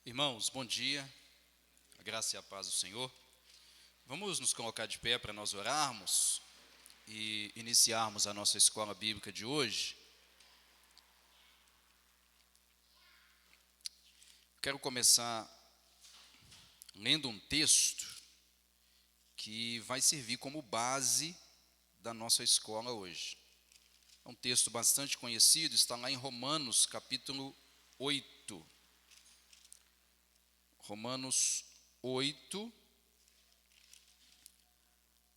Irmãos, bom dia, a graça e a paz do Senhor. Vamos nos colocar de pé para nós orarmos e iniciarmos a nossa escola bíblica de hoje. Quero começar lendo um texto que vai servir como base da nossa escola hoje. É um texto bastante conhecido, está lá em Romanos, capítulo 8. Romanos 8,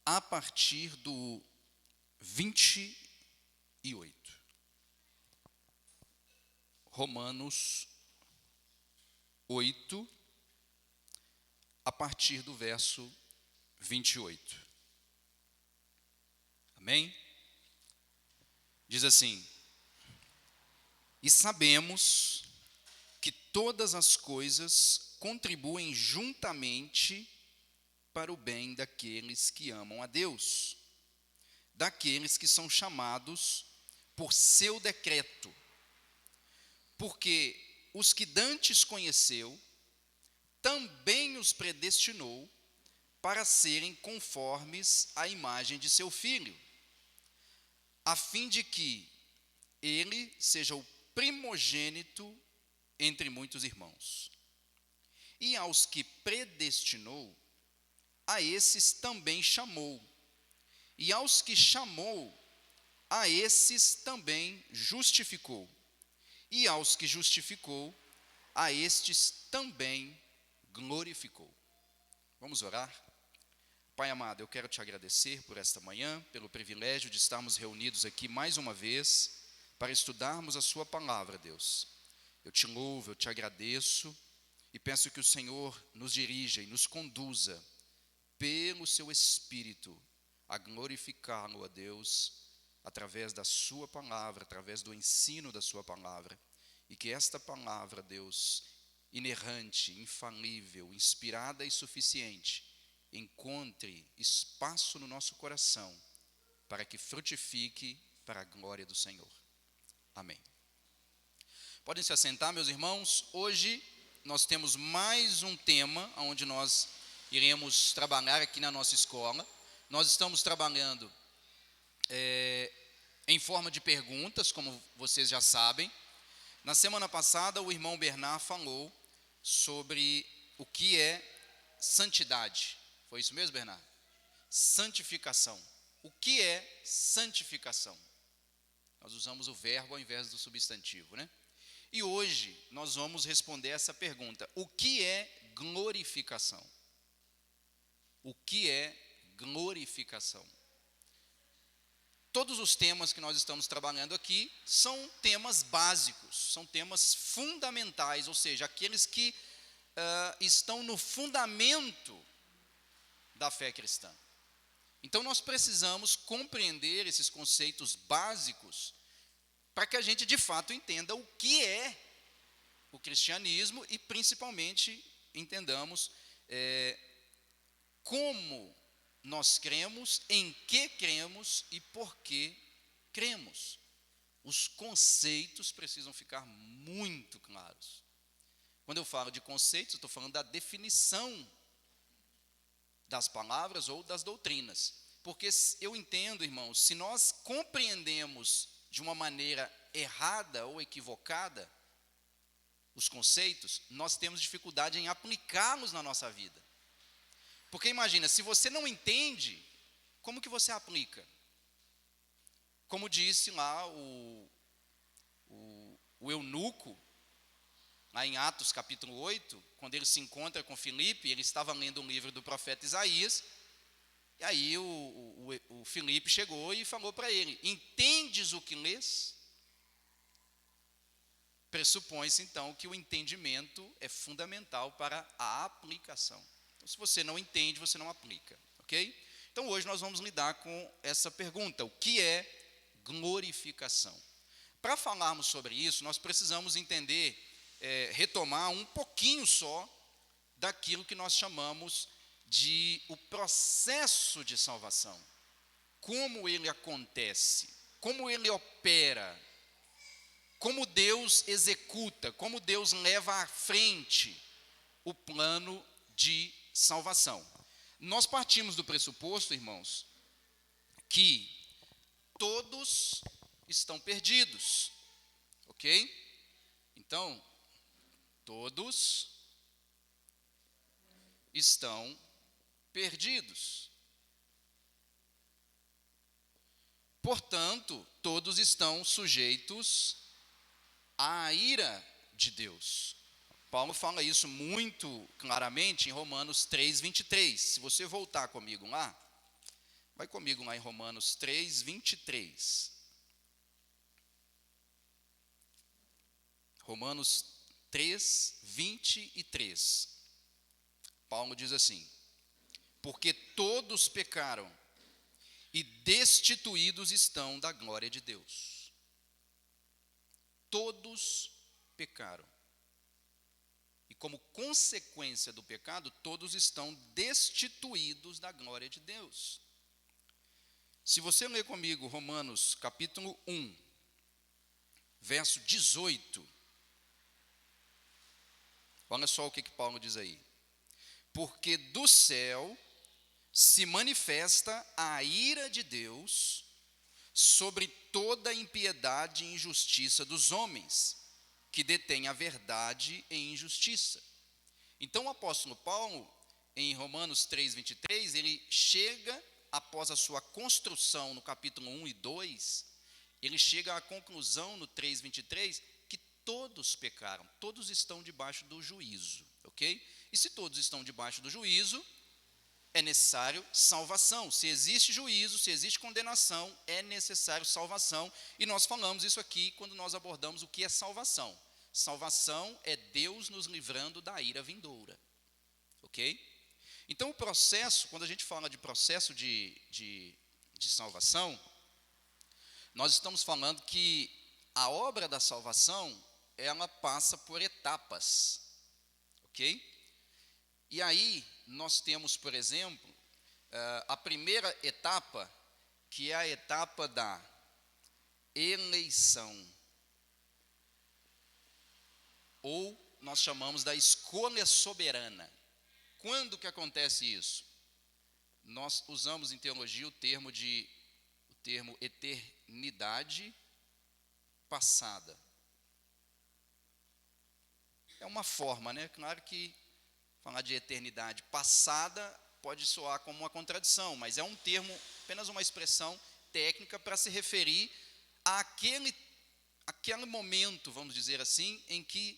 a partir do 28. Romanos 8, a partir do verso 28. Amém? Diz assim: e sabemos que todas as coisas contribuem juntamente para o bem daqueles que amam a Deus, daqueles que são chamados por seu decreto. Porque os que dantes conheceu, também os predestinou para serem conformes à imagem de seu Filho, a fim de que ele seja o primogênito entre muitos irmãos. E aos que predestinou, a esses também chamou. E aos que chamou, a esses também justificou. E aos que justificou, a estes também glorificou. Vamos orar? Pai amado, eu quero te agradecer por esta manhã, pelo privilégio de estarmos reunidos aqui mais uma vez, para estudarmos a sua palavra, Deus. Eu te louvo, eu te agradeço, e peço que o Senhor nos dirija e nos conduza, pelo seu Espírito, a glorificá-lo a Deus, através da sua palavra, através do ensino da sua palavra, e que esta palavra, Deus, inerrante, infalível, inspirada e suficiente, encontre espaço no nosso coração, para que frutifique para a glória do Senhor. Amém. Podem se assentar, meus irmãos. Hoje nós temos mais um tema onde nós iremos trabalhar aqui na nossa escola. Nós estamos trabalhando em forma de perguntas, como vocês já sabem. Na semana passada, o irmão Bernard falou sobre o que é santidade. Foi isso mesmo, Bernard? Santificação. O que é santificação? Nós usamos o verbo ao invés do substantivo, né? E hoje nós vamos responder essa pergunta: o que é glorificação? O que é glorificação? Todos os temas que nós estamos trabalhando aqui são temas básicos, são temas fundamentais, ou seja, aqueles que estão no fundamento da fé cristã. Então nós precisamos compreender esses conceitos básicos para que a gente de fato entenda o que é o cristianismo e principalmente entendamos como nós cremos, em que cremos e por que cremos. Os conceitos precisam ficar muito claros. Quando eu falo de conceitos, eu estou falando da definição das palavras ou das doutrinas. Porque eu entendo, irmãos, se nós compreendemos de uma maneira errada ou equivocada os conceitos, nós temos dificuldade em aplicá-los na nossa vida. Porque imagina, se você não entende, como que você aplica? Como disse lá o eunuco, lá em Atos capítulo 8, quando ele se encontra com Filipe, ele estava lendo um livro do profeta Isaías, e aí o Filipe chegou e falou para ele: entendes o que lês? Pressupõe-se então que o entendimento é fundamental para a aplicação. Então, se você não entende, você não aplica, ok? Então hoje nós vamos lidar com essa pergunta: o que é glorificação? Para falarmos sobre isso, nós precisamos entender, retomar um pouquinho só daquilo que nós chamamos de o processo de salvação. Como ele acontece, como ele opera, como Deus executa, como Deus leva à frente o plano de salvação. Nós partimos do pressuposto, irmãos, que todos estão perdidos, ok? Então, todos estão perdidos. Portanto, todos estão sujeitos à ira de Deus. Paulo fala isso muito claramente em Romanos 3:23. Se você voltar comigo lá, vai comigo lá em Romanos 3:23. Romanos 3:23. Paulo diz assim: porque todos pecaram e destituídos estão da glória de Deus. Todos pecaram. E como consequência do pecado, todos estão destituídos da glória de Deus. Se você ler comigo Romanos capítulo 1, verso 18, olha só o que Paulo diz aí. Porque do céu se manifesta a ira de Deus sobre toda a impiedade e injustiça dos homens, que detêm a verdade em injustiça. Então o apóstolo Paulo, em Romanos 3:23, ele chega, após a sua construção no capítulo 1 e 2, ele chega à conclusão no 3:23, que todos pecaram, todos estão debaixo do juízo, ok? E se todos estão debaixo do juízo, é necessário salvação. Se existe juízo, se existe condenação, é necessário salvação. E nós falamos isso aqui quando nós abordamos o que é salvação. Salvação é Deus nos livrando da ira vindoura. Ok? Então o processo, quando a gente fala de processo de salvação, nós estamos falando que a obra da salvação, ela passa por etapas. Ok? E aí, nós temos, por exemplo, a primeira etapa, que é a etapa da eleição, ou nós chamamos da escolha soberana. Quando que acontece isso? Nós usamos em teologia o termo eternidade passada. É uma forma, né? Claro que falar de eternidade passada pode soar como uma contradição, mas é um termo, apenas uma expressão técnica para se referir àquele momento, vamos dizer assim, em que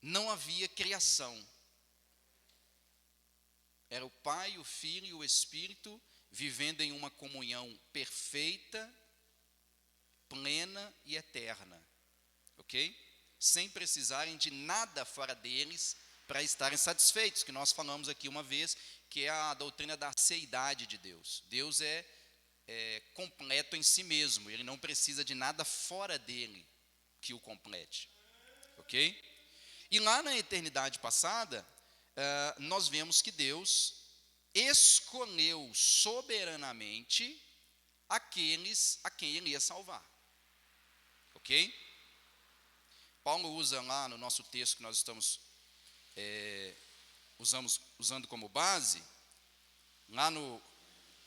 não havia criação. Era o Pai, o Filho e o Espírito vivendo em uma comunhão perfeita, plena e eterna, ok? Sem precisarem de nada fora deles para estarem satisfeitos, que nós falamos aqui uma vez, que é a doutrina da seidade de Deus. Deus é completo em si mesmo, ele não precisa de nada fora dele que o complete, ok? E lá na eternidade passada, nós vemos que Deus escolheu soberanamente aqueles a quem ele ia salvar, ok? Paulo usa lá no nosso texto que nós estamos usando como base, lá no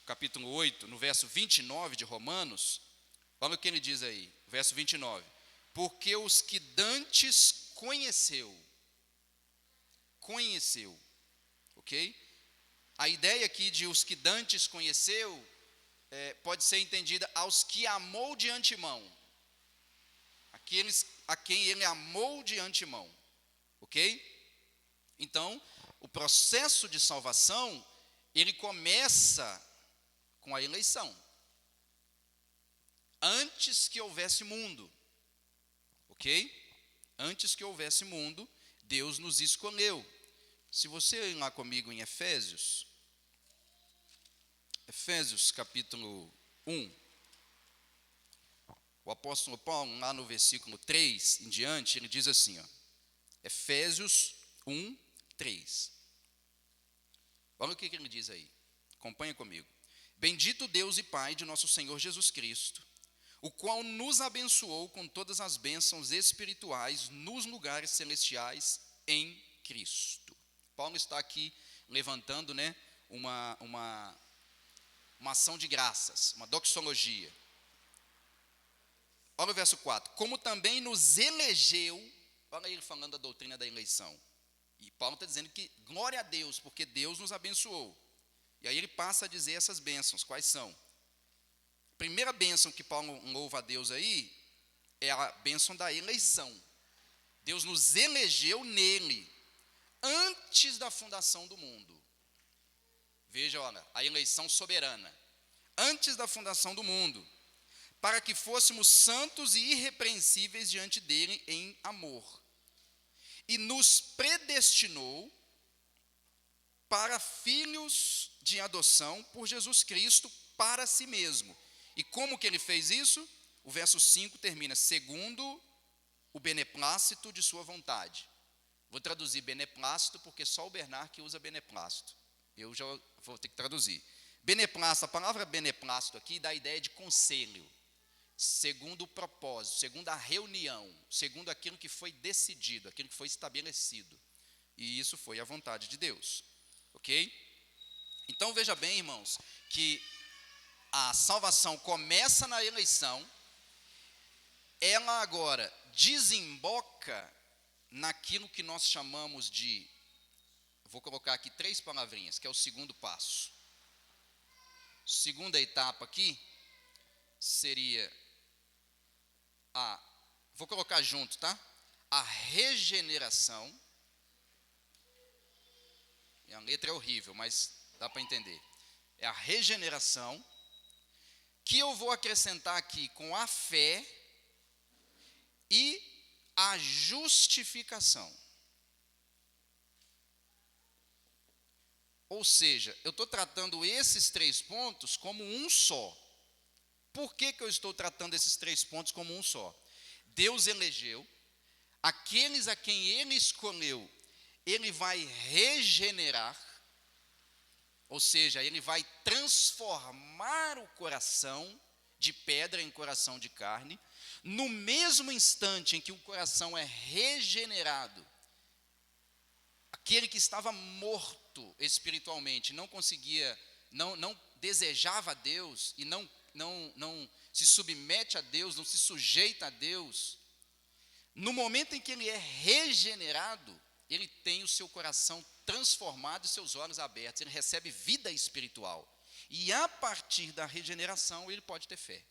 capítulo 8, no verso 29 de Romanos, olha o que ele diz aí, verso 29. Porque os que dantes conheceu, ok? A ideia aqui de os que dantes conheceu, pode ser entendida aos que amou de antemão, aqueles a quem ele amou de antemão, ok? Então, o processo de salvação, ele começa com a eleição. Antes que houvesse mundo, ok? Antes que houvesse mundo, Deus nos escolheu. Se você ir lá comigo em Efésios capítulo 1, o apóstolo Paulo, lá no versículo 3 em diante, ele diz assim, ó, Efésios 1, 3. Olha o que ele diz aí, acompanha comigo. Bendito Deus e Pai de nosso Senhor Jesus Cristo, o qual nos abençoou com todas as bênçãos espirituais nos lugares celestiais em Cristo. Paulo está aqui levantando, né, uma ação de graças, uma doxologia. Olha o verso 4. Como também nos elegeu, olha ele falando da doutrina da eleição. E Paulo está dizendo que glória a Deus, porque Deus nos abençoou. E aí ele passa a dizer essas bênçãos, quais são? A primeira bênção que Paulo louva a Deus aí, é a bênção da eleição. Deus nos elegeu nele, antes da fundação do mundo. Veja, olha, a eleição soberana. Antes da fundação do mundo, para que fôssemos santos e irrepreensíveis diante dele em amor. E nos predestinou para filhos de adoção por Jesus Cristo para si mesmo. E como que ele fez isso? O verso 5 termina, segundo o beneplácito de sua vontade. Vou traduzir beneplácito, porque só o Bernard que usa beneplácito. Eu já vou ter que traduzir. Beneplácito, a palavra beneplácito aqui dá a ideia de conselho, segundo o propósito, segundo a reunião, segundo aquilo que foi decidido, aquilo que foi estabelecido. E isso foi a vontade de Deus. Ok? Então veja bem, irmãos, que a salvação começa na eleição, ela agora desemboca naquilo que nós chamamos de, vou colocar aqui 3 palavrinhas, que é o segundo passo. Segunda etapa aqui seria vou colocar junto, tá? A regeneração. E a letra é horrível, mas dá para entender. É a regeneração, que eu vou acrescentar aqui com a fé e a justificação. Ou seja, eu estou tratando esses 3 pontos como um só. Por que eu estou tratando esses 3 pontos como um só? Deus elegeu, aqueles a quem Ele escolheu, Ele vai regenerar, ou seja, Ele vai transformar o coração de pedra em coração de carne. No mesmo instante em que o coração é regenerado, aquele que estava morto espiritualmente, não conseguia, não desejava a Deus e não se submete a Deus, não se sujeita a Deus, no momento em que ele é regenerado, ele tem o seu coração transformado e seus olhos abertos, ele recebe vida espiritual. E a partir da regeneração, ele pode ter fé.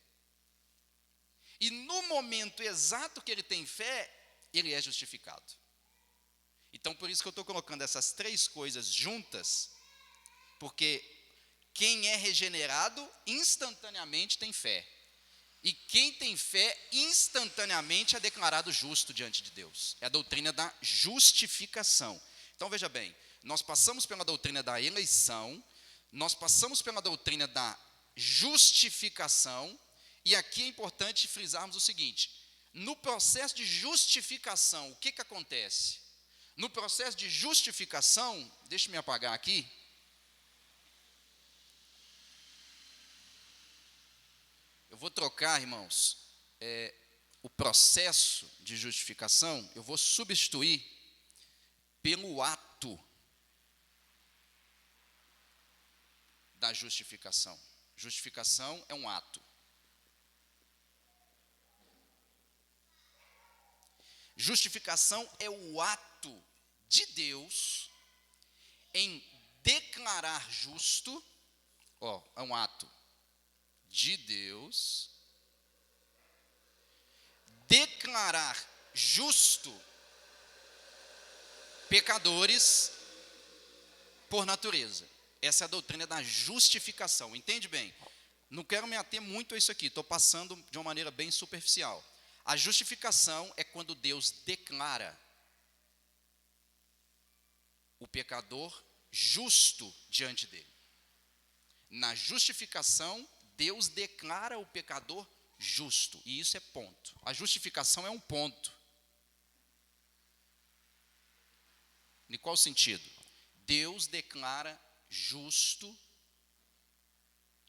E no momento exato que ele tem fé, ele é justificado. Então, por isso que eu estou colocando essas 3 coisas juntas, porque quem é regenerado, instantaneamente tem fé. E quem tem fé, instantaneamente é declarado justo diante de Deus. É a doutrina da justificação. Então, veja bem, nós passamos pela doutrina da eleição, nós passamos pela doutrina da justificação, e aqui é importante frisarmos o seguinte: no processo de justificação, o que acontece? No processo de justificação, deixa eu me apagar aqui. Eu vou trocar, irmãos, o processo de justificação, eu vou substituir pelo ato da justificação. Justificação é um ato. Justificação é o ato de Deus em declarar justo, é um ato de Deus, declarar justo pecadores por natureza. Essa é a doutrina da justificação, entende bem? Não quero me ater muito a isso aqui, estou passando de uma maneira bem superficial. A justificação é quando Deus declara o pecador justo diante dele. Na justificação, Deus declara o pecador justo, e isso é ponto. A justificação é um ponto. Em qual sentido? Deus declara justo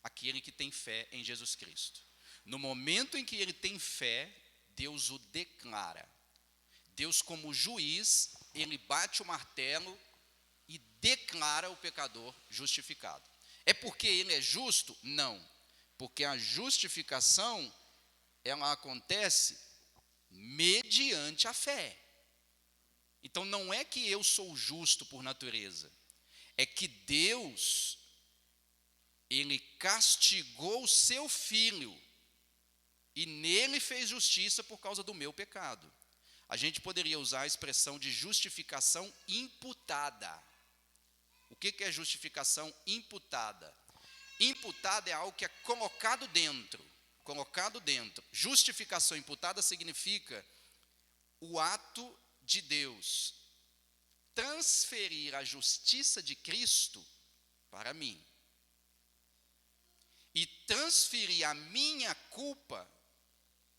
aquele que tem fé em Jesus Cristo. No momento em que ele tem fé, Deus o declara. Deus, como juiz, ele bate o martelo e declara o pecador justificado. É porque ele é justo? Não. Porque a justificação, ela acontece mediante a fé. Então não é que eu sou justo por natureza, é que Deus, ele castigou o seu filho e nele fez justiça por causa do meu pecado. A gente poderia usar a expressão de justificação imputada. O que é justificação imputada? Imputada é algo que é colocado dentro. Colocado dentro. Justificação imputada significa o ato de Deus transferir a justiça de Cristo para mim e transferir a minha culpa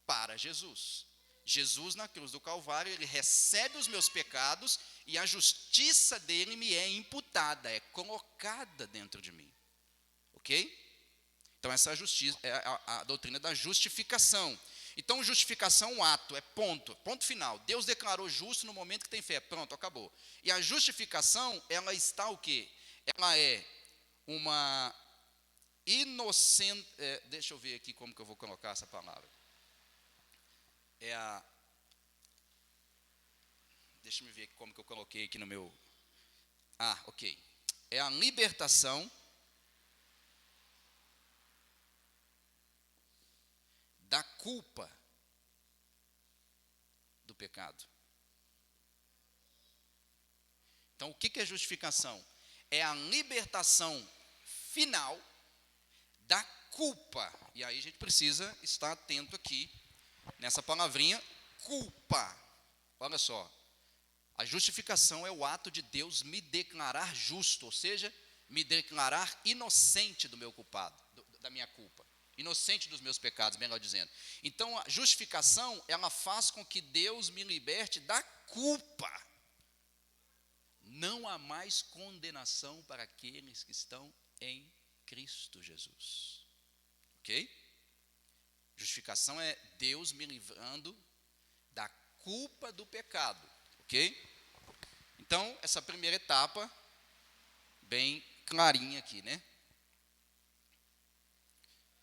para Jesus. Jesus na cruz do Calvário, ele recebe os meus pecados e a justiça dele me é imputada, é colocada dentro de mim. Ok? Então essa é a justiça, é a doutrina da justificação. Então justificação é um ato, é ponto final. Deus declarou justo no momento que tem fé, pronto, acabou. E a justificação, ela está o quê? Ela é uma inocente, deixa eu ver aqui como que eu vou colocar essa palavra. Deixa eu ver aqui como que eu coloquei aqui no meu, ok. É a libertação da culpa do pecado. Então, o que é justificação? É a libertação final da culpa. E aí a gente precisa estar atento aqui nessa palavrinha, culpa. Olha só, a justificação é o ato de Deus me declarar justo, ou seja, me declarar inocente do meu culpado, da minha culpa. Inocente dos meus pecados, melhor dizendo. Então, a justificação, ela faz com que Deus me liberte da culpa. Não há mais condenação para aqueles que estão em Cristo Jesus. Ok? Justificação é Deus me livrando da culpa do pecado. Ok? Então, essa primeira etapa, bem clarinha aqui, né?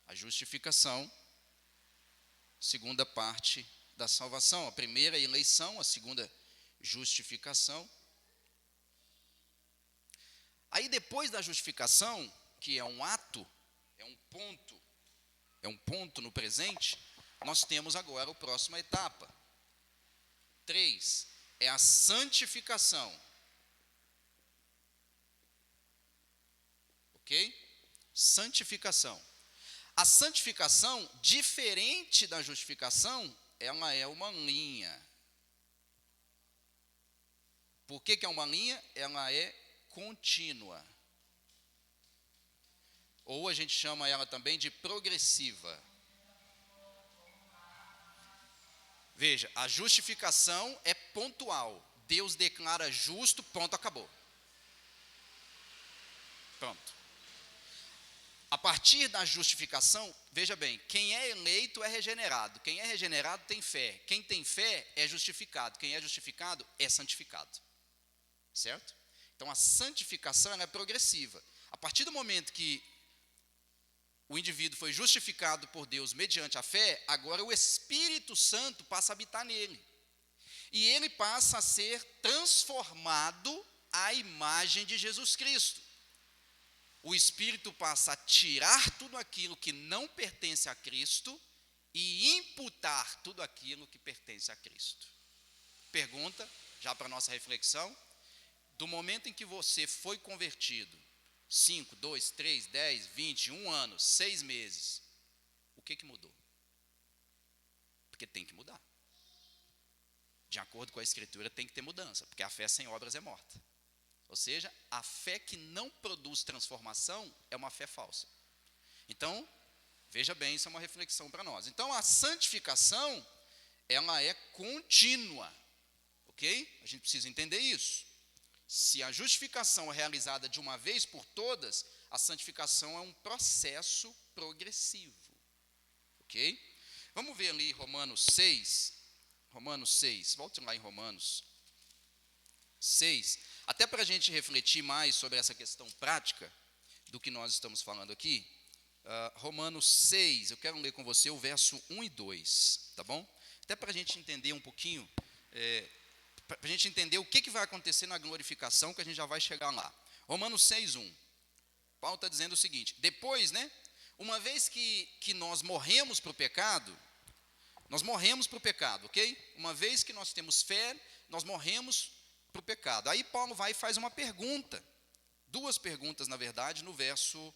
A justificação, segunda parte da salvação. A primeira, a eleição, a segunda, justificação. Aí depois da justificação, que é um ato, é um ponto no presente, nós temos agora a próxima etapa. 3, é a santificação. Ok? Santificação. A santificação, diferente da justificação, ela é uma linha. Por que é uma linha? Ela é contínua. Ou a gente chama ela também de progressiva. Veja, a justificação é pontual. Deus declara justo, ponto, acabou. Pronto. A partir da justificação, veja bem, quem é eleito é regenerado. Quem é regenerado tem fé. Quem tem fé é justificado. Quem é justificado é santificado. Certo? Então a santificação ela é progressiva. A partir do momento que o indivíduo foi justificado por Deus mediante a fé, agora o Espírito Santo passa a habitar nele. E ele passa a ser transformado à imagem de Jesus Cristo. O Espírito passa a tirar tudo aquilo que não pertence a Cristo e imputar tudo aquilo que pertence a Cristo. Pergunta, já para a nossa reflexão, do momento em que você foi convertido, 5, 2, 3, 10, 20, 1 ano, 6 meses, o que mudou? Porque tem que mudar. De acordo com a Escritura, tem que ter mudança, porque a fé sem obras é morta. Ou seja, a fé que não produz transformação é uma fé falsa. Então, veja bem, isso é uma reflexão para nós. Então, a santificação, ela é contínua. Ok? A gente precisa entender isso. Se a justificação é realizada de uma vez por todas, a santificação é um processo progressivo. Ok? Vamos ver ali Romanos 6. Romanos 6, volte lá em Romanos. 6, até para a gente refletir mais sobre essa questão prática do que nós estamos falando aqui. Romanos 6, eu quero ler com você o verso 1 e 2, tá bom? Até para a gente entender um pouquinho, para a gente entender o que vai acontecer na glorificação, que a gente já vai chegar lá. Romanos 6, 1. Paulo está dizendo o seguinte: depois, uma vez que nós morremos para o pecado, ok? Uma vez que nós temos fé, nós morremos para o pecado. Aí Paulo vai e faz uma pergunta, duas perguntas, na verdade, no verso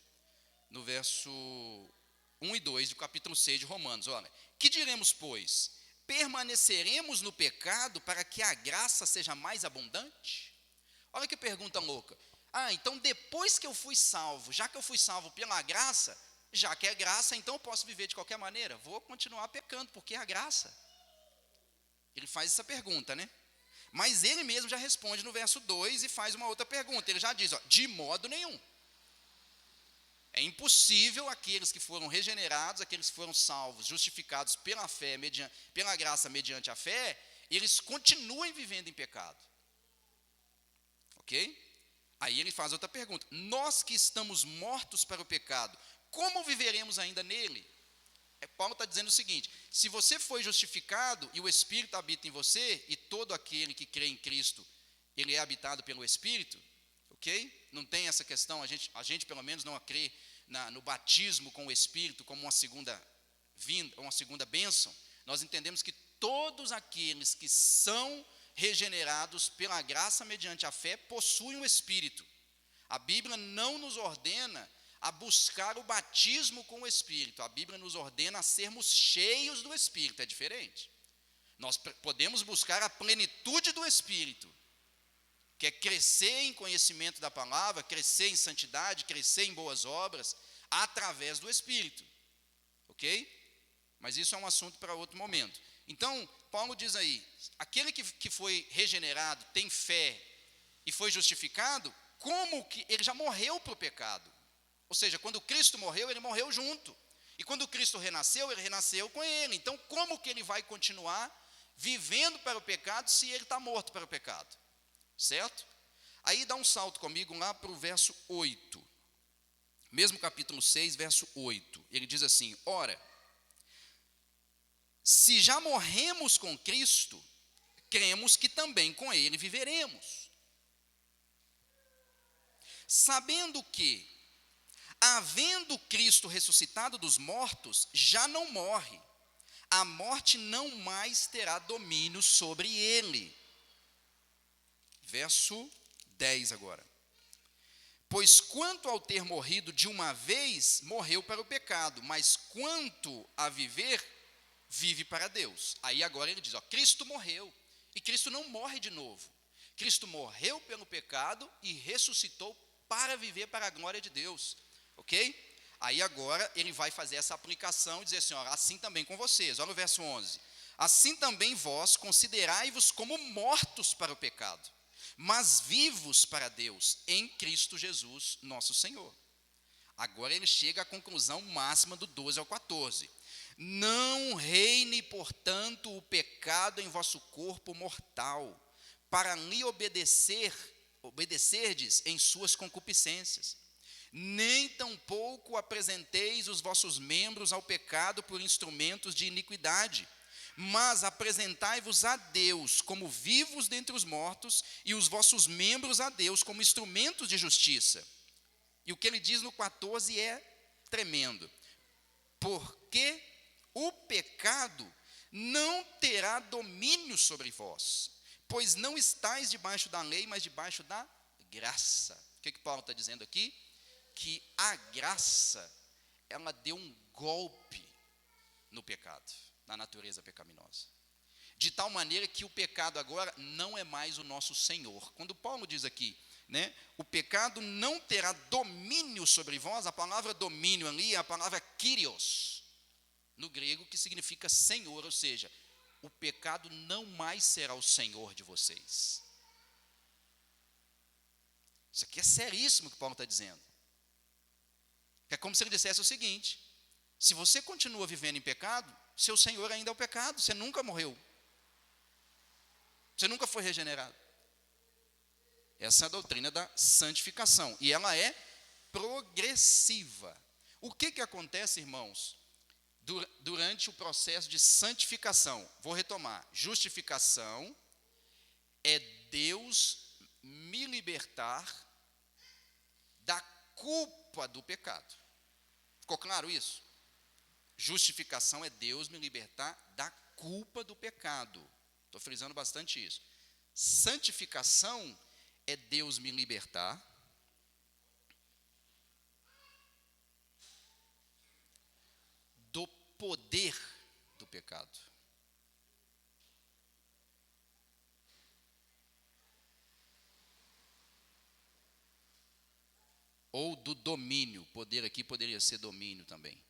1 e 2 do capítulo 6 de Romanos. Olha, que diremos, pois? Permaneceremos no pecado para que a graça seja mais abundante? Olha que pergunta louca. Então depois que eu fui salvo, já que eu fui salvo pela graça, já que é graça, então eu posso viver de qualquer maneira? Vou continuar pecando, porque é a graça. Ele faz essa pergunta, Mas ele mesmo já responde no verso 2 e faz uma outra pergunta. Ele já diz, de modo nenhum. É impossível aqueles que foram regenerados, aqueles que foram salvos, justificados pela fé, pela graça mediante a fé, eles continuem vivendo em pecado. Ok? Aí ele faz outra pergunta: nós que estamos mortos para o pecado, como viveremos ainda nele? Paulo está dizendo o seguinte: se você foi justificado e o Espírito habita em você, e todo aquele que crê em Cristo, ele é habitado pelo Espírito, ok? Não tem essa questão, a gente pelo menos não crê no batismo com o Espírito como uma segunda bênção. Nós entendemos que todos aqueles que são regenerados pela graça mediante a fé possuem o Espírito. A Bíblia não nos ordena a buscar o batismo com o Espírito. A Bíblia nos ordena a sermos cheios do Espírito, é diferente. Nós podemos buscar a plenitude do Espírito, que é crescer em conhecimento da palavra, crescer em santidade, crescer em boas obras, através do Espírito, ok? Mas isso é um assunto para outro momento. Então, Paulo diz aí, aquele que foi regenerado, tem fé e foi justificado, como que ele já morreu para o pecado? Ou seja, quando Cristo morreu, ele morreu junto. E quando Cristo renasceu, ele renasceu com ele. Então, como que ele vai continuar vivendo para o pecado se ele está morto para o pecado? Certo? Aí dá um salto comigo lá para o verso 8. Mesmo capítulo 6, verso 8. Ele diz assim: ora, se já morremos com Cristo, cremos que também com ele viveremos. Sabendo que, havendo Cristo ressuscitado dos mortos, já não morre, a morte não mais terá domínio sobre ele. Verso 10 agora. Pois quanto ao ter morrido de uma vez, morreu para o pecado, mas quanto a viver, vive para Deus. Aí agora ele diz, Cristo morreu, e Cristo não morre de novo. Cristo morreu pelo pecado e ressuscitou para viver para a glória de Deus. Ok? Aí agora ele vai fazer essa aplicação e dizer assim, assim também com vocês. Olha o verso 11. Assim também vós considerai-vos como mortos para o pecado, mas vivos para Deus, em Cristo Jesus, nosso Senhor. Agora ele chega à conclusão máxima do 12 ao 14. Não reine, portanto, o pecado em vosso corpo mortal, para lhe obedecerdes em suas concupiscências. Nem tampouco apresenteis os vossos membros ao pecado por instrumentos de iniquidade, mas apresentai-vos a Deus como vivos dentre os mortos, e os vossos membros a Deus como instrumentos de justiça. E o que ele diz no 14 é tremendo. Porque o pecado não terá domínio sobre vós, pois não estáis debaixo da lei, mas debaixo da graça. O que Paulo está dizendo aqui? Que a graça, ela deu um golpe no pecado, na natureza pecaminosa. De tal maneira que o pecado agora não é mais o nosso Senhor. Quando Paulo diz aqui, o pecado não terá domínio sobre vós, a palavra domínio ali é a palavra kyrios, no grego, que significa Senhor, ou seja, o pecado não mais será o Senhor de vocês. Isso aqui é seríssimo que Paulo está dizendo. É como se ele dissesse o seguinte: se você continua vivendo em pecado, seu Senhor ainda é o pecado, você nunca morreu. Você nunca foi regenerado. Essa é a doutrina da santificação. E ela é progressiva. O que acontece, irmãos, durante o processo de santificação? Vou retomar. Justificação é Deus me libertar da culpa do pecado. Ficou claro isso? Justificação é Deus me libertar da culpa do pecado. Estou frisando bastante isso. Santificação é Deus me libertar do poder do pecado. Ou do domínio. Poder aqui poderia ser domínio também.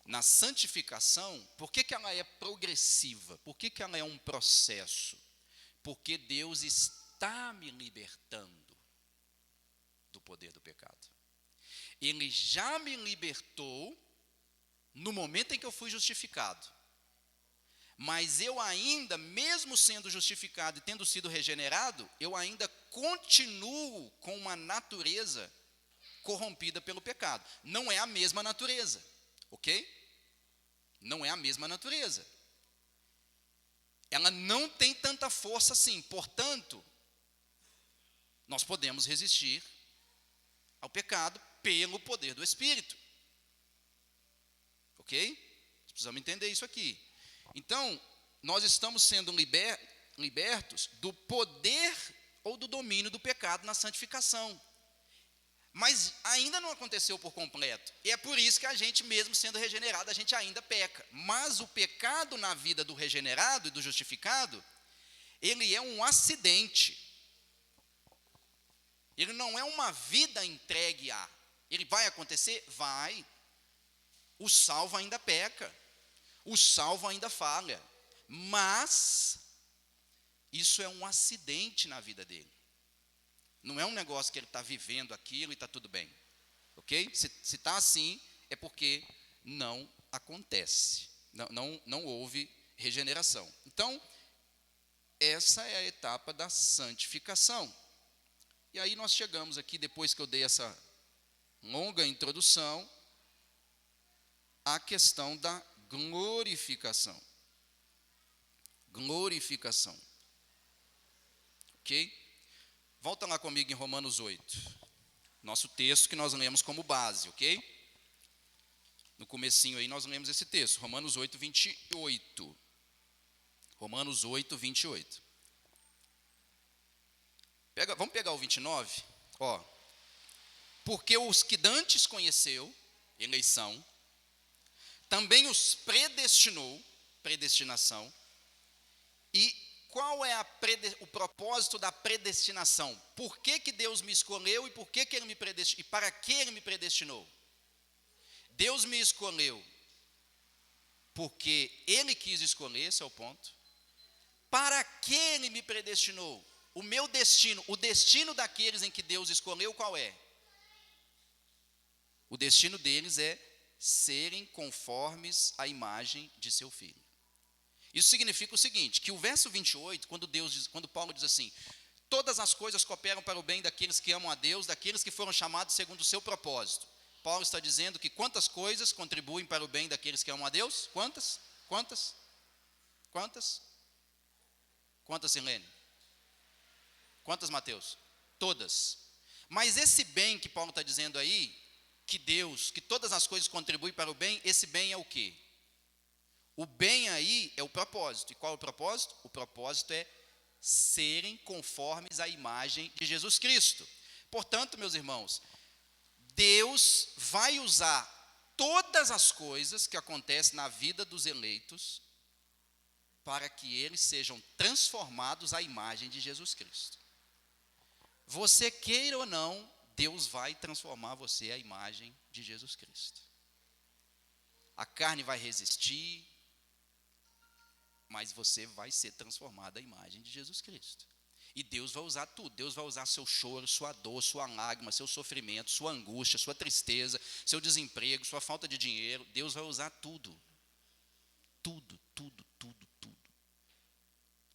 Na santificação, por que ela é progressiva? Por que ela é um processo? Porque Deus está me libertando do poder do pecado. Ele já me libertou no momento em que eu fui justificado. Mas eu ainda, mesmo sendo justificado e tendo sido regenerado, eu ainda continuo com uma natureza corrompida pelo pecado. Não é a mesma natureza. Ok? Não é a mesma natureza. Ela não tem tanta força assim. Portanto, nós podemos resistir ao pecado pelo poder do Espírito. Ok? Precisamos entender isso aqui. Então, nós estamos sendo libertos do poder ou do domínio do pecado na santificação. Mas ainda não aconteceu por completo. E é por isso que a gente, mesmo sendo regenerado, a gente ainda peca. Mas o pecado na vida do regenerado e do justificado, ele é um acidente. Ele não é uma vida entregue a. Ele vai acontecer? Vai. O salvo ainda peca. O salvo ainda falha. Mas isso é um acidente na vida dele. Não é um negócio que ele está vivendo aquilo e está tudo bem. Ok? Se está assim, é porque não acontece. Não houve regeneração. Então, essa é a etapa da santificação. E aí nós chegamos aqui, depois que eu dei essa longa introdução, à questão da glorificação. Glorificação. Ok? Volta lá comigo em Romanos 8. Nosso texto que nós lemos como base, ok? No comecinho aí nós lemos esse texto, Romanos 8, 28. Romanos 8, 28. Vamos pegar o 29? Ó. Porque os que dantes conheceu, eleição, também os predestinou, predestinação, e qual é o propósito da predestinação? Por que Deus me escolheu e por que ele me predestinou? E para que ele me predestinou? Deus me escolheu porque ele quis escolher, esse é o ponto. Para que ele me predestinou? O meu destino, o destino daqueles em que Deus escolheu, qual é? O destino deles é serem conformes à imagem de seu filho. Isso significa o seguinte, que o verso 28, quando Paulo diz assim, todas as coisas cooperam para o bem daqueles que amam a Deus, daqueles que foram chamados segundo o seu propósito. Paulo está dizendo que quantas coisas contribuem para o bem daqueles que amam a Deus? Quantas? Quantas? Quantas? Quantas, Silene? Quantas, Mateus? Todas. Mas esse bem que Paulo está dizendo aí, que todas as coisas contribuem para o bem, esse bem é o quê? O bem aí é o propósito. E qual é o propósito? O propósito é serem conformes à imagem de Jesus Cristo. Portanto, meus irmãos, Deus vai usar todas as coisas que acontecem na vida dos eleitos para que eles sejam transformados à imagem de Jesus Cristo. Você queira ou não, Deus vai transformar você à imagem de Jesus Cristo. A carne vai resistir, mas você vai ser transformado à imagem de Jesus Cristo. E Deus vai usar tudo. Deus vai usar seu choro, sua dor, sua lágrima, seu sofrimento, sua angústia, sua tristeza, seu desemprego, sua falta de dinheiro. Deus vai usar tudo. Tudo, tudo, tudo, tudo.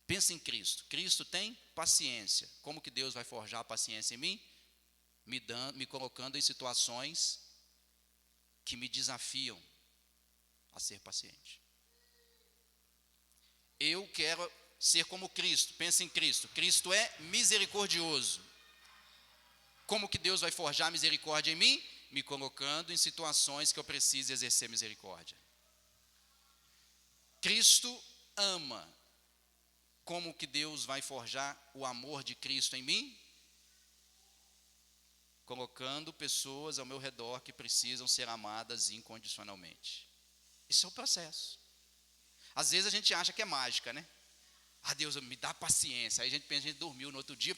Pensa em Cristo. Cristo tem paciência. Como que Deus vai forjar a paciência em mim? Me colocando em situações que me desafiam a ser paciente. Eu quero ser como Cristo. Pensa em Cristo. Cristo é misericordioso. Como que Deus vai forjar misericórdia em mim? Me colocando em situações que eu preciso exercer misericórdia. Cristo ama. Como que Deus vai forjar o amor de Cristo em mim? Colocando pessoas ao meu redor que precisam ser amadas incondicionalmente. Isso é o processo. Às vezes a gente acha que é mágica, né? Deus, me dá paciência. Aí a gente pensa, a gente dormiu no outro dia.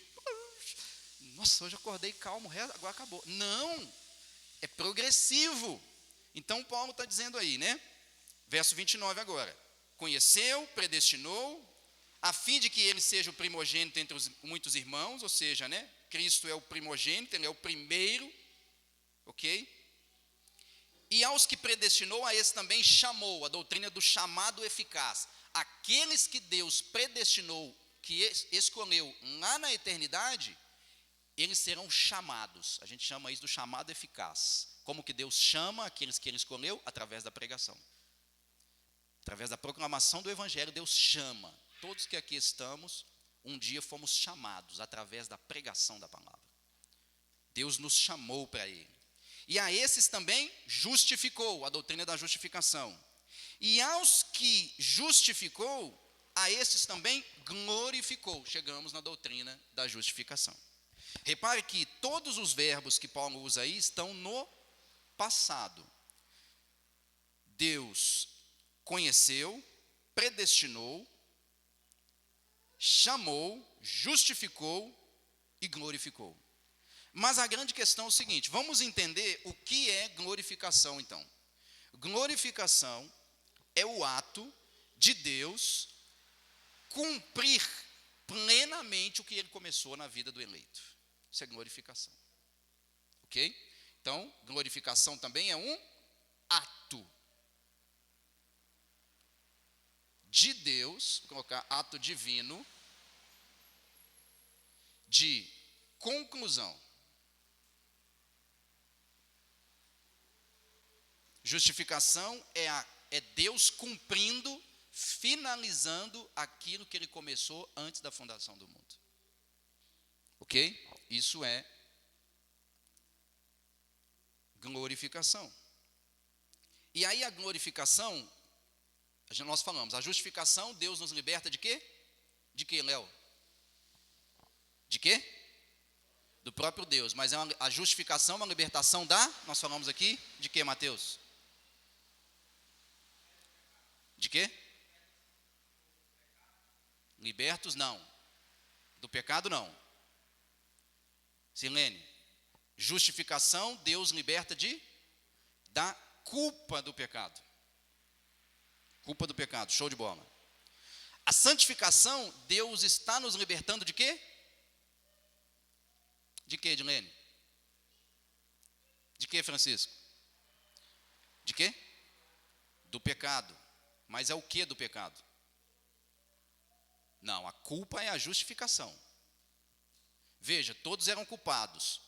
Nossa, hoje eu acordei calmo, agora acabou. Não, é progressivo. Então Paulo está dizendo aí, né? Verso 29 agora. Conheceu, predestinou, a fim de que ele seja o primogênito entre os muitos irmãos, ou seja, né? Cristo é o primogênito, ele é o primeiro, ok? E aos que predestinou, a esse também chamou, a doutrina do chamado eficaz. Aqueles que Deus predestinou, que escolheu lá na eternidade, eles serão chamados. A gente chama isso do chamado eficaz. Como que Deus chama aqueles que ele escolheu? Através da pregação. Através da proclamação do evangelho, Deus chama. Todos que aqui estamos, um dia fomos chamados através da pregação da palavra. Deus nos chamou para ele. E a esses também justificou, a doutrina da justificação. E aos que justificou, a esses também glorificou. Chegamos na doutrina da justificação. Repare que todos os verbos que Paulo usa aí estão no passado. Deus conheceu, predestinou, chamou, justificou e glorificou. Mas a grande questão é o seguinte, vamos entender o que é glorificação então. Glorificação é o ato de Deus cumprir plenamente o que ele começou na vida do eleito. Isso é glorificação. Ok? Então, glorificação também é um ato de Deus, vou colocar ato divino, de conclusão. Justificação é Deus cumprindo, finalizando aquilo que ele começou antes da fundação do mundo. Ok? Isso é glorificação. E aí a glorificação, nós falamos, a justificação, Deus nos liberta de quê? De quê, Léo? De quê? Do próprio Deus. Mas a justificação é uma libertação nós falamos aqui, de quê, Mateus? De quê? Libertos, não. Do pecado, não. Silene, justificação, Deus liberta da culpa do pecado. Culpa do pecado, show de bola. A santificação, Deus está nos libertando de quê? De quê, Dilene? De quê, Francisco? De quê? Do pecado. Mas é o que do pecado? Não, a culpa é a justificação. Veja, todos eram culpados.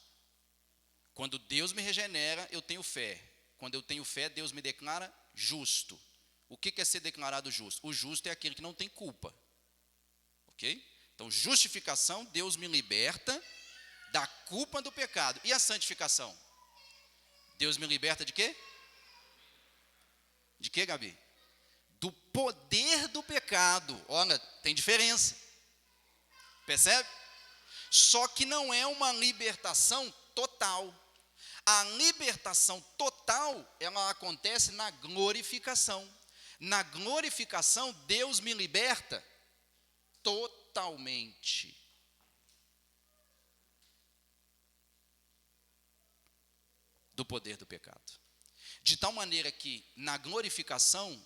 Quando Deus me regenera, eu tenho fé. Quando eu tenho fé, Deus me declara justo. O que é ser declarado justo? O justo é aquele que não tem culpa. Ok? Então, justificação, Deus me liberta da culpa do pecado. E a santificação? Deus me liberta de quê? De quê, Gabi? Do poder do pecado. Olha, tem diferença. Percebe? Só que não é uma libertação total. A libertação total, ela acontece na glorificação. Na glorificação, Deus me liberta totalmente. Do poder do pecado. De tal maneira que, na glorificação,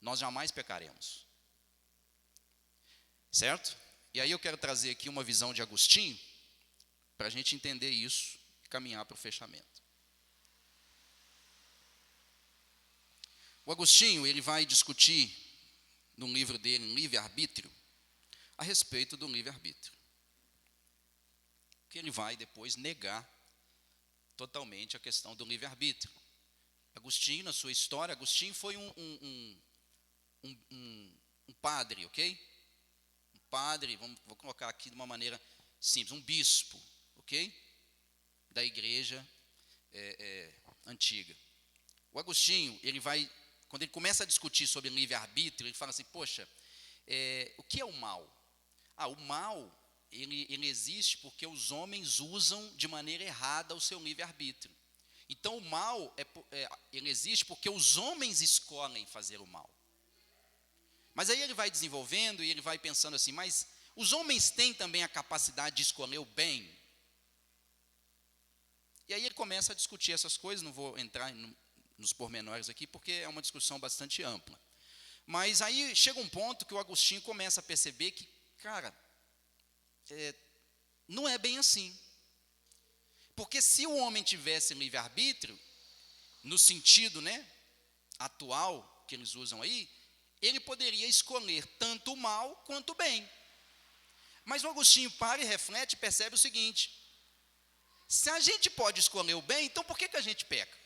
nós jamais pecaremos. Certo? E aí eu quero trazer aqui uma visão de Agostinho, para a gente entender isso e caminhar para o fechamento. O Agostinho, ele vai discutir no livro dele, Livre-Arbítrio, a respeito do livre-arbítrio. Que ele vai depois negar totalmente a questão do livre-arbítrio. Agostinho, na sua história, Agostinho foi um padre, ok? Um padre, vou colocar aqui de uma maneira simples, um bispo, ok? Da igreja antiga. O Agostinho, quando ele começa a discutir sobre livre-arbítrio, ele fala assim, poxa, o que é o mal? O mal, ele existe porque os homens usam de maneira errada o seu livre-arbítrio. Então, o mal, ele existe porque os homens escolhem fazer o mal. Mas aí ele vai desenvolvendo e ele vai pensando assim, mas os homens têm também a capacidade de escolher o bem? E aí ele começa a discutir essas coisas, não vou entrar nos pormenores aqui, porque é uma discussão bastante ampla. Mas aí chega um ponto que o Agostinho começa a perceber que, cara, não é bem assim. Porque se o homem tivesse livre-arbítrio, no sentido, atual que eles usam aí, ele poderia escolher tanto o mal quanto o bem. Mas o Agostinho para e reflete e percebe o seguinte: se a gente pode escolher o bem, então por que a gente peca?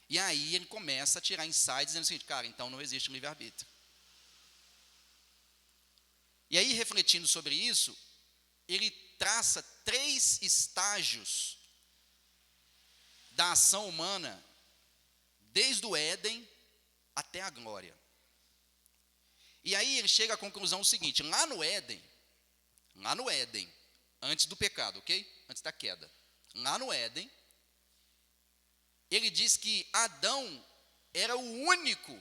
E aí ele começa a tirar insights dizendo o seguinte, cara, então não existe livre-arbítrio. E aí, refletindo sobre isso, ele traça 3 estágios da ação humana, desde o Éden até a glória. E aí ele chega à conclusão seguinte, lá no Éden, antes do pecado, ok? Antes da queda. Lá no Éden, ele diz que Adão era o único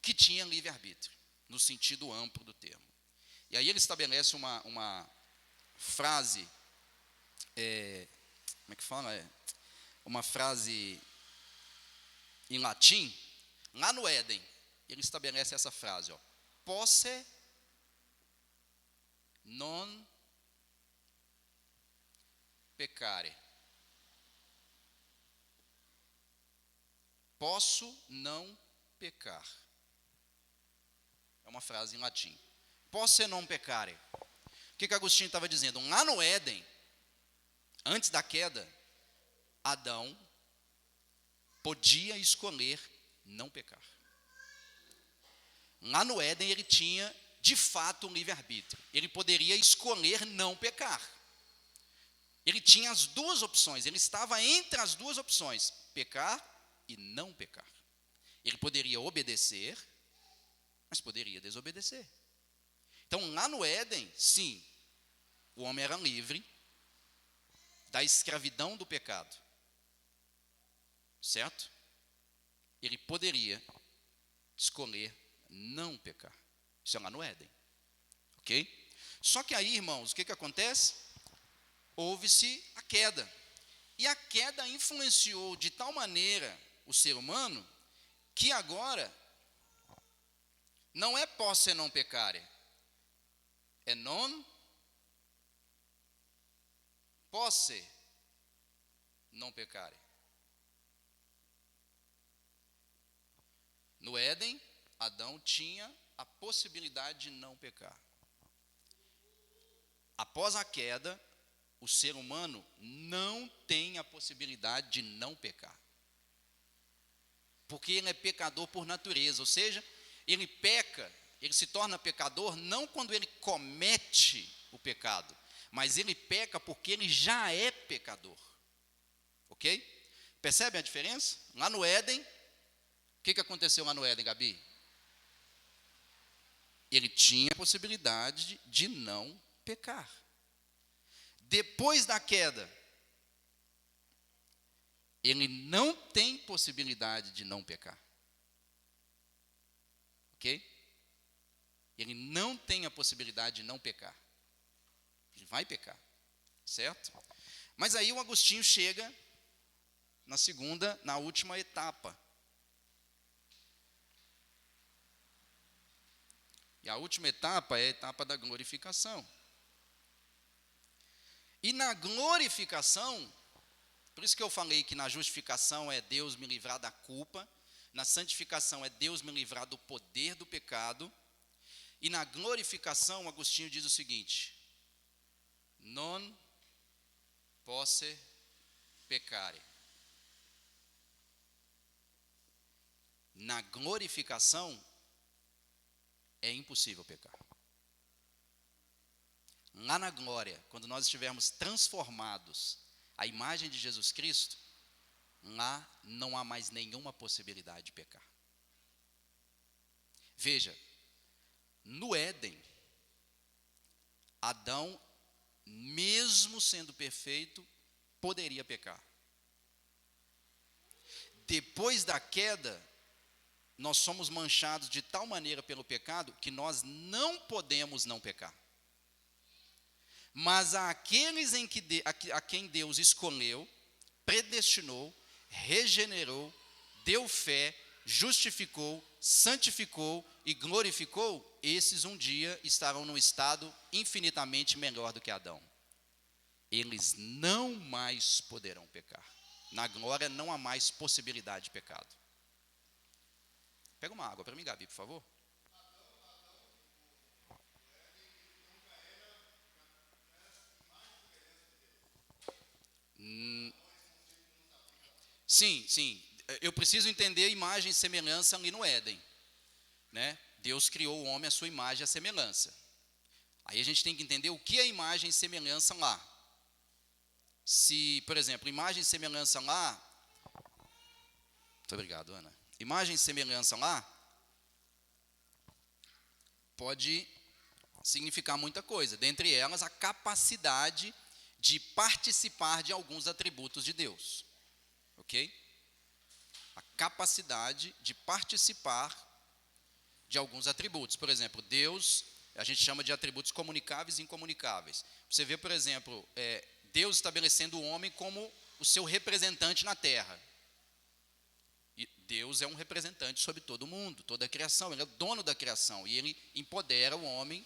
que tinha livre-arbítrio, no sentido amplo do termo. E aí ele estabelece uma frase, como é que fala? Uma frase em latim, lá no Éden, ele estabelece essa frase, posse non peccare. Posso não pecar. É uma frase em latim. Posse non peccare. O que Agostinho estava dizendo? Lá no Éden, antes da queda, Adão podia escolher não pecar. Lá no Éden ele tinha, de fato, um livre-arbítrio. Ele poderia escolher não pecar. Ele tinha as 2 opções, ele estava entre as 2 opções, pecar e não pecar. Ele poderia obedecer, mas poderia desobedecer. Então, lá no Éden, sim, o homem era livre da escravidão do pecado. Certo? Ele poderia escolher não pecar. Isso é lá no Éden. Ok? Só que aí, irmãos, o que acontece? Houve-se a queda. E a queda influenciou de tal maneira o ser humano, que agora não é posse non peccare, é non posse non peccare. No Éden, Adão tinha a possibilidade de não pecar. Após a queda, o ser humano não tem a possibilidade de não pecar. Porque ele é pecador por natureza, ou seja, ele peca, ele se torna pecador não quando ele comete o pecado, mas ele peca porque ele já é pecador. Ok? Percebem a diferença? Lá no Éden, o que aconteceu lá no Éden, Gabi? Ele tinha a possibilidade de não pecar. Depois da queda, ele não tem possibilidade de não pecar. Ok? Ele não tem a possibilidade de não pecar. Ele vai pecar. Certo? Mas aí o Agostinho chega na última etapa. E a última etapa é a etapa da glorificação. E na glorificação, por isso que eu falei que na justificação é Deus me livrar da culpa, Na santificação é Deus me livrar do poder do pecado. E na glorificação, Agostinho diz o seguinte: non posse peccare. Na glorificação é impossível pecar. Lá na glória, quando nós estivermos transformados à imagem de Jesus Cristo, lá não há mais nenhuma possibilidade de pecar. Veja, no Éden, Adão, mesmo sendo perfeito, poderia pecar. Depois da queda, nós somos manchados de tal maneira pelo pecado que nós não podemos não pecar. Mas àqueles a quem Deus escolheu, predestinou, regenerou, deu fé, justificou, santificou e glorificou, esses um dia estarão num estado infinitamente melhor do que Adão. Eles não mais poderão pecar. Na glória não há mais possibilidade de pecado. Pega uma água para mim, Gabi, por favor. Sim. Eu preciso entender a imagem e semelhança ali no Éden, né? Deus criou o homem à sua imagem e à semelhança. Aí a gente tem que entender o que é imagem e semelhança lá. Se, por exemplo, imagem e semelhança lá... Muito obrigado, Ana. Imagem e semelhança lá pode significar muita coisa. Dentre elas, a capacidade de participar de alguns atributos de Deus. Ok? A capacidade de participar de alguns atributos. Por exemplo, Deus, a gente chama de atributos comunicáveis e incomunicáveis. Você vê, por exemplo, Deus estabelecendo o homem como o seu representante na terra. E Deus é um representante sobre todo o mundo, toda a criação. Ele é o dono da criação e ele empodera o homem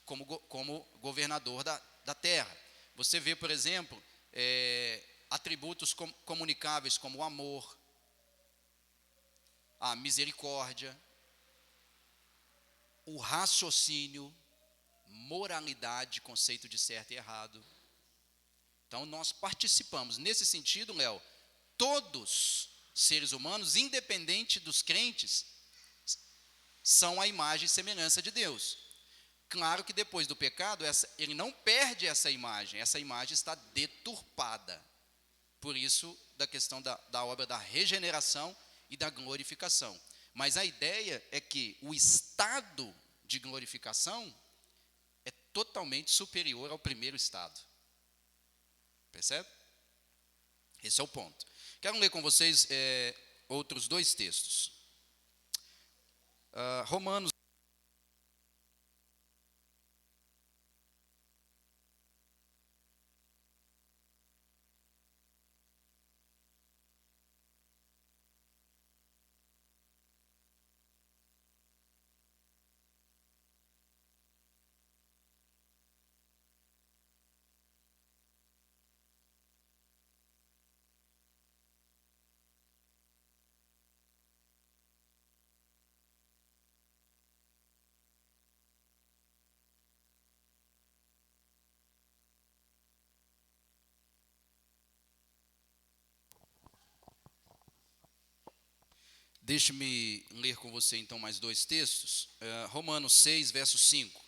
como governador da terra. Você vê, por exemplo, atributos comunicáveis como o amor, a misericórdia, o raciocínio, moralidade, conceito de certo e errado. Então, nós participamos. Nesse sentido, Léo, todos seres humanos, independente dos crentes, são a imagem e semelhança de Deus. Claro que depois do pecado, ele não perde essa imagem está deturpada. Por isso, da questão da obra da regeneração e da glorificação. Mas a ideia é que o estado de glorificação é totalmente superior ao primeiro estado. Percebe? Esse é o ponto. Quero ler com vocês outros dois textos. Romanos. Deixe-me ler com você então mais dois textos. Romanos 6, verso 5.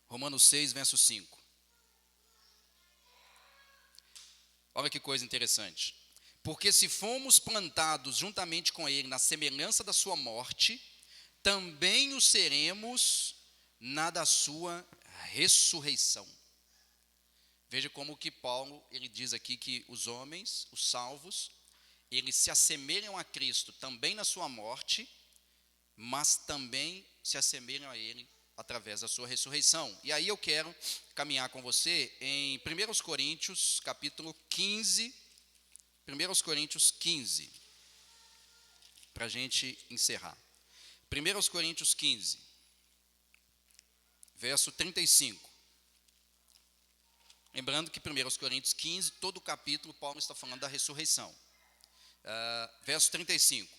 Romanos 6, verso 5. Olha que coisa interessante. Porque se fomos plantados juntamente com ele na semelhança da sua morte, também o seremos na da sua ressurreição. Veja como que Paulo, ele diz aqui que os homens, os salvos, eles se assemelham a Cristo também na sua morte, mas também se assemelham a ele através da sua ressurreição. E aí eu quero caminhar com você em 1 Coríntios, capítulo 15, 1 Coríntios 15, para a gente encerrar. 1 Coríntios 15, verso 35. Lembrando que 1 Coríntios 15, todo o capítulo, Paulo está falando da ressurreição. Verso 35.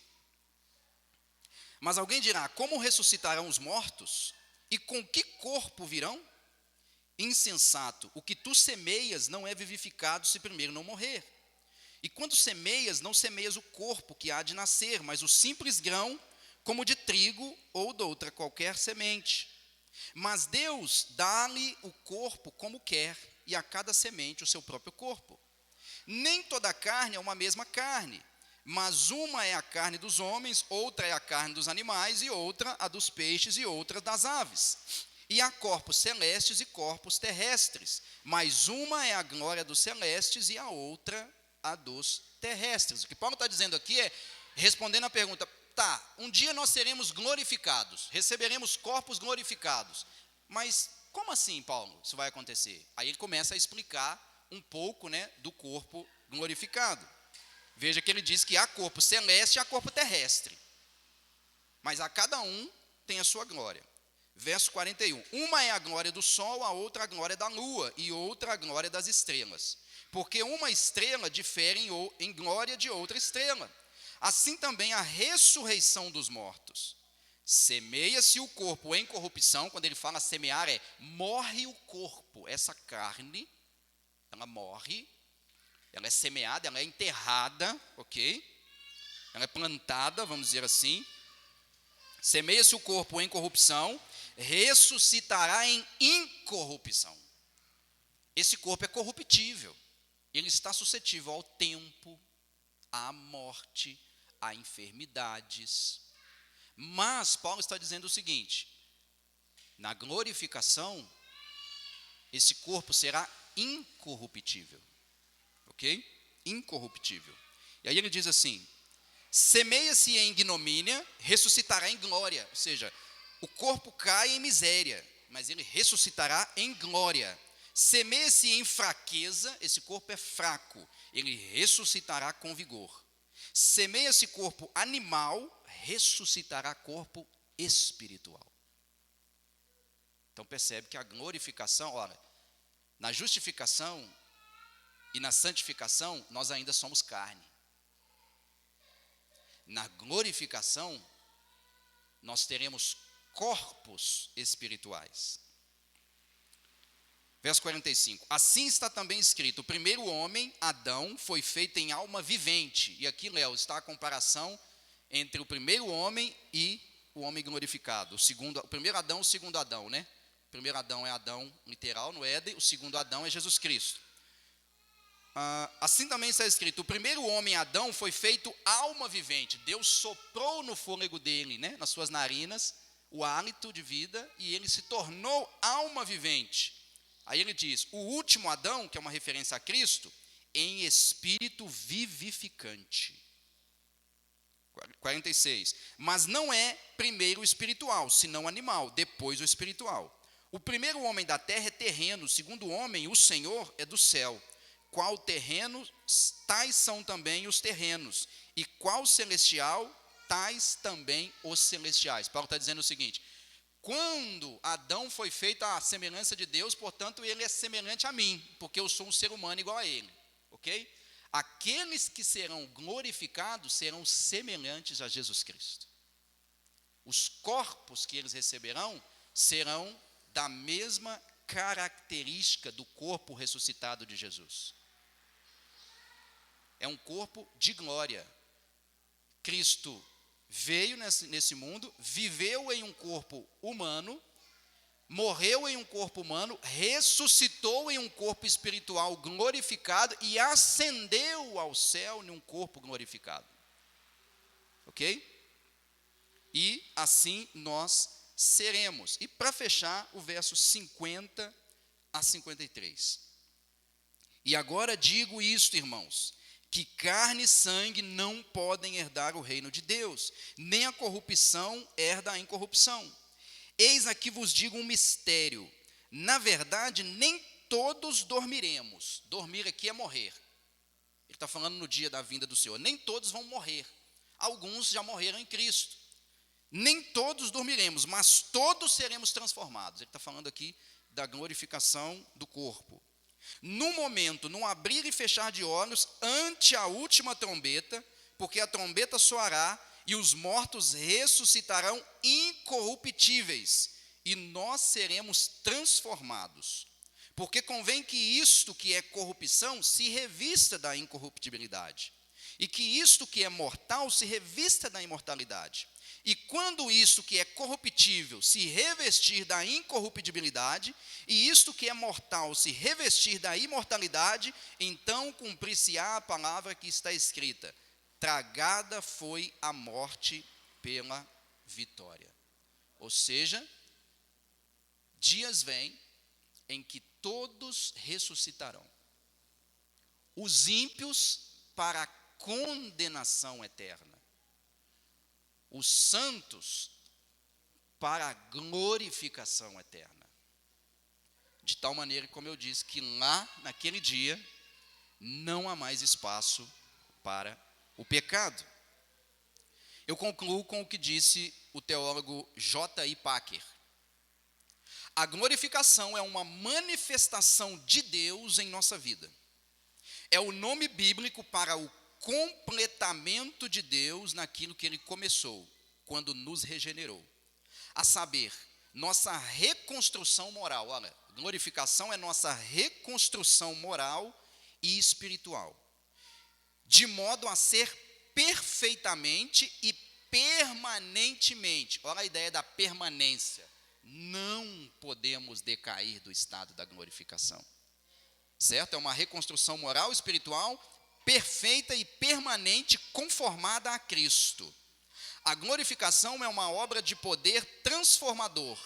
Mas alguém dirá: como ressuscitarão os mortos? E com que corpo virão? Insensato, o que tu semeias não é vivificado se primeiro não morrer. E quando semeias, não semeias o corpo que há de nascer, mas o simples grão, como de trigo ou de outra qualquer semente. Mas Deus dá-lhe o corpo como quer, e a cada semente o seu próprio corpo. Nem toda a carne é uma mesma carne, mas uma é a carne dos homens, outra é a carne dos animais, e outra a dos peixes, e outra das aves. E há corpos celestes e corpos terrestres, mas uma é a glória dos celestes e a outra a dos terrestres. O que Paulo está dizendo aqui é, respondendo à pergunta, tá, um dia nós seremos glorificados, receberemos corpos glorificados, mas como assim, Paulo, isso vai acontecer? Aí ele começa a explicar um pouco, né, do corpo glorificado. Veja que ele diz que há corpo celeste e há corpo terrestre, mas a cada um tem a sua glória. Verso 41, uma é a glória do sol, a outra a glória da lua, e outra a glória das estrelas. Porque uma estrela difere em glória de outra estrela. Assim também a ressurreição dos mortos. Semeia-se o corpo em corrupção, quando ele fala semear morre o corpo, essa carne, ela morre, ela é semeada, ela é enterrada, ok? Ela é plantada, vamos dizer assim. Semeia-se o corpo em corrupção, ressuscitará em incorrupção. Esse corpo é corruptível, ele está suscetível ao tempo, à morte, a enfermidades. Mas Paulo está dizendo o seguinte: na glorificação, esse corpo será incorruptível, ok? Incorruptível. E aí ele diz assim: semeia-se em ignomínia, ressuscitará em glória. Ou seja, o corpo cai em miséria, mas ele ressuscitará em glória. Semeia-se em fraqueza, esse corpo é fraco, ele ressuscitará com vigor. Semeia-se corpo animal, ressuscitará corpo espiritual. Então percebe que a glorificação, ora, na justificação e na santificação, nós ainda somos carne. Na glorificação, nós teremos corpos espirituais. Verso 45, assim está também escrito, o primeiro homem, Adão, foi feito em alma vivente. E aqui, Léo, está a comparação entre o primeiro homem e o homem glorificado. O primeiro Adão, o segundo Adão, né? O primeiro Adão é Adão literal no Éden, o segundo Adão é Jesus Cristo. Assim também está escrito, o primeiro homem, Adão, foi feito alma vivente. Deus soprou no fôlego dele, né, nas suas narinas, o hálito de vida, e ele se tornou alma vivente. Aí ele diz, o último Adão, que é uma referência a Cristo, em espírito vivificante. 46, mas não é primeiro o espiritual, senão animal, depois o espiritual. O primeiro homem da terra é terreno, o segundo homem, o Senhor, é do céu. Qual terreno, tais são também os terrenos, e qual celestial, tais também os celestiais. Paulo está dizendo o seguinte, quando Adão foi feito à semelhança de Deus, portanto ele é semelhante a mim, porque eu sou um ser humano igual a ele, ok? Aqueles que serão glorificados serão semelhantes a Jesus Cristo. Os corpos que eles receberão serão da mesma característica do corpo ressuscitado de Jesus. É um corpo de glória. Cristo veio nesse mundo, viveu em um corpo humano, morreu em um corpo humano, ressuscitou em um corpo espiritual glorificado e ascendeu ao céu em um corpo glorificado. Ok? E assim nós seremos. E para fechar, o verso 50 a 53. E agora digo isto, irmãos, que carne e sangue não podem herdar o reino de Deus, nem a corrupção herda a incorrupção. Eis aqui vos digo um mistério, na verdade nem todos dormiremos. Dormir aqui é morrer. Ele está falando no dia da vinda do Senhor, nem todos vão morrer. Alguns já morreram em Cristo. Nem todos dormiremos, mas todos seremos transformados. Ele está falando aqui da glorificação do corpo. No momento, num abrir e fechar de olhos, ante a última trombeta, porque a trombeta soará e os mortos ressuscitarão incorruptíveis, e nós seremos transformados. Porque convém que isto que é corrupção se revista da incorruptibilidade, e que isto que é mortal se revista da imortalidade. E quando isto que é corruptível se revestir da incorruptibilidade, e isto que é mortal se revestir da imortalidade, então cumprir-se-á a palavra que está escrita: tragada foi a morte pela vitória. Ou seja, dias vêm em que todos ressuscitarão. Os ímpios para a condenação eterna, os santos para a glorificação eterna. De tal maneira, como eu disse, que lá, naquele dia, não há mais espaço para o pecado. Eu concluo com o que disse o teólogo J.I. Packer. A glorificação é uma manifestação de Deus em nossa vida. É o nome bíblico para o completamento de Deus naquilo que Ele começou, quando nos regenerou. A saber, nossa reconstrução moral. Olha, glorificação é nossa reconstrução moral e espiritual, de modo a ser perfeitamente e permanentemente. Olha a ideia da permanência. Não podemos decair do estado da glorificação. Certo? É uma reconstrução moral e espiritual perfeita e permanente, conformada a Cristo. A glorificação é uma obra de poder transformador,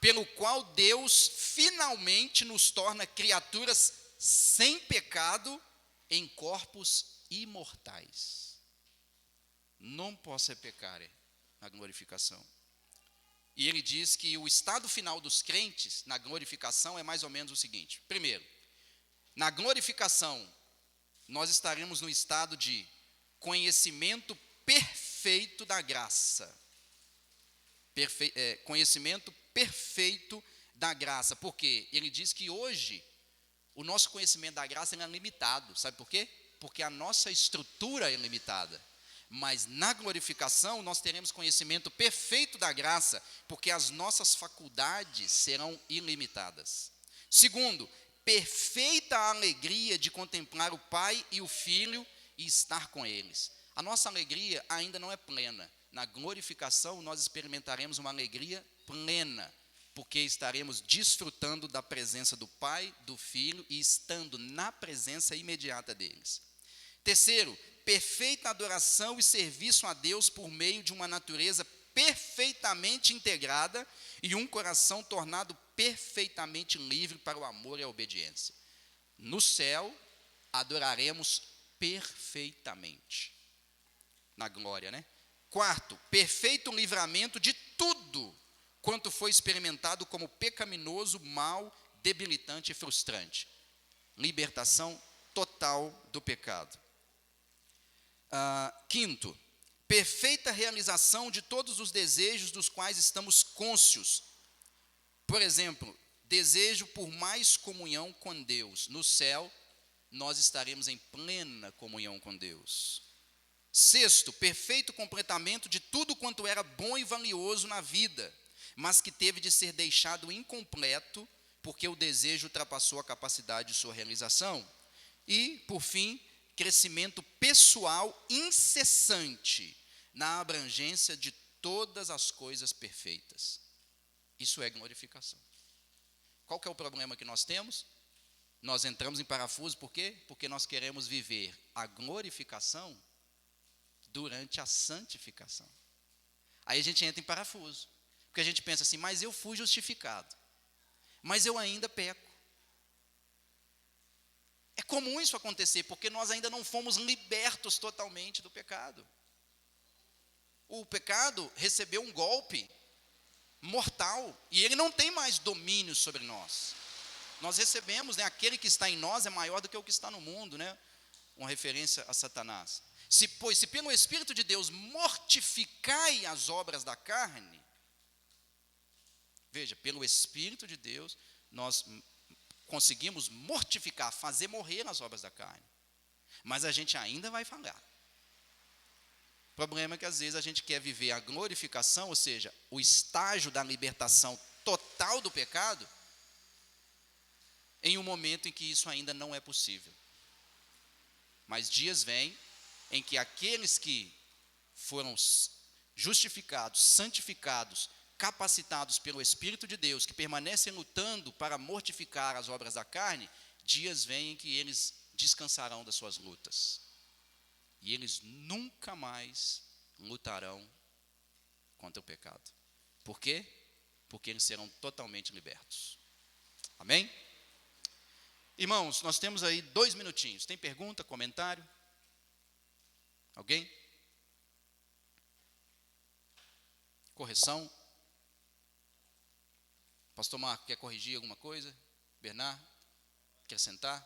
pelo qual Deus finalmente nos torna criaturas sem pecado em corpos imortais. Não posso pecar na glorificação. E ele diz que o estado final dos crentes na glorificação é mais ou menos o seguinte: primeiro, na glorificação, nós estaremos no estado de conhecimento perfeito da graça. Conhecimento perfeito da graça. Por quê? Ele diz que hoje o nosso conhecimento da graça é limitado. Sabe por quê? Porque a nossa estrutura é limitada. Mas na glorificação nós teremos conhecimento perfeito da graça, porque as nossas faculdades serão ilimitadas. Segundo, perfeita alegria de contemplar o Pai e o Filho e estar com eles. A nossa alegria ainda não é plena. Na glorificação nós experimentaremos uma alegria plena, porque estaremos desfrutando da presença do Pai, do Filho e estando na presença imediata deles. Terceiro, perfeita adoração e serviço a Deus por meio de uma natureza perfeitamente integrada e um coração tornado perfeitamente livre para o amor e a obediência. No céu, adoraremos perfeitamente. Na glória, né? Quarto, perfeito livramento de tudo quanto foi experimentado como pecaminoso, mal, debilitante e frustrante. Libertação total do pecado. Quinto, perfeita realização de todos os desejos dos quais estamos cônscios. Por exemplo, desejo por mais comunhão com Deus. No céu, nós estaremos em plena comunhão com Deus. Sexto, perfeito completamento de tudo quanto era bom e valioso na vida, mas que teve de ser deixado incompleto, porque o desejo ultrapassou a capacidade de sua realização. E, por fim, crescimento pessoal incessante na abrangência de todas as coisas perfeitas. Isso é glorificação. Qual que é o problema que nós temos? Nós entramos em parafuso, por quê? Porque nós queremos viver a glorificação durante a santificação. Aí a gente entra em parafuso, porque a gente pensa assim: mas eu fui justificado, mas eu ainda peco. É comum isso acontecer, porque nós ainda não fomos libertos totalmente do pecado. O pecado recebeu um golpe mortal, e ele não tem mais domínio sobre nós. Nós recebemos, aquele que está em nós é maior do que o que está no mundo, uma referência a Satanás. Se pelo Espírito de Deus mortificai as obras da carne, veja, pelo Espírito de Deus, nós conseguimos mortificar, fazer morrer as obras da carne. Mas a gente ainda vai falhar. O problema é que às vezes a gente quer viver a glorificação, ou seja, o estágio da libertação total do pecado, em um momento em que isso ainda não é possível. Mas dias vêm em que aqueles que foram justificados, santificados, capacitados pelo Espírito de Deus, que permanecem lutando para mortificar as obras da carne, dias vêm em que eles descansarão das suas lutas. E eles nunca mais lutarão contra o pecado. Por quê? Porque eles serão totalmente libertos. Amém? Irmãos, nós temos aí 2 minutinhos. Tem pergunta, comentário? Alguém? Correção? Pastor Marco, quer corrigir alguma coisa? Bernardo, quer sentar?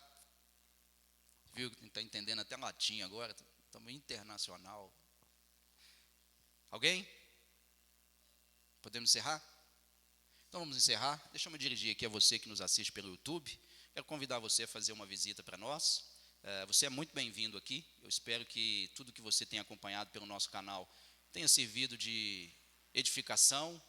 Viu que está entendendo até latim agora, estamos internacional. Alguém? Podemos encerrar? Então vamos encerrar. Deixa eu me dirigir aqui a você que nos assiste pelo YouTube. Quero convidar você a fazer uma visita para nós. Você é muito bem-vindo aqui. Eu espero que tudo que você tenha acompanhado pelo nosso canal tenha servido de edificação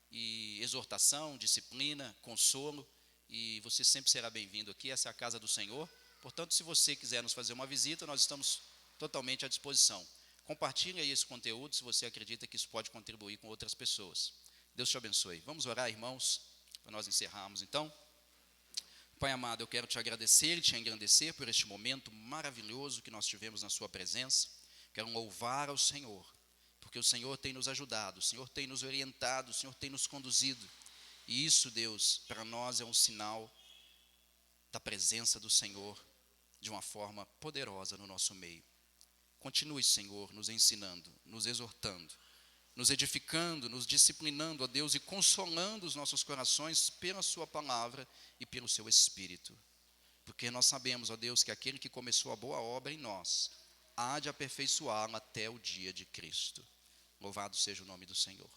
e exortação, disciplina, consolo. E você sempre será bem-vindo aqui. Essa é a casa do Senhor. Portanto, se você quiser nos fazer uma visita, nós estamos totalmente à disposição. Compartilhe aí esse conteúdo se você acredita que isso pode contribuir com outras pessoas. Deus te abençoe. Vamos orar, irmãos, para nós encerrarmos então. Pai amado, eu quero te agradecer e te engrandecer por este momento maravilhoso que nós tivemos na sua presença. Quero louvar ao Senhor, porque o Senhor tem nos ajudado, o Senhor tem nos orientado, o Senhor tem nos conduzido. E isso, Deus, para nós é um sinal da presença do Senhor de uma forma poderosa no nosso meio. Continue, Senhor, nos ensinando, nos exortando, nos edificando, nos disciplinando, ó Deus, e consolando os nossos corações pela sua palavra e pelo seu Espírito. Porque nós sabemos, ó Deus, que aquele que começou a boa obra em nós, há de aperfeiçoá-la até o dia de Cristo. Louvado seja o nome do Senhor.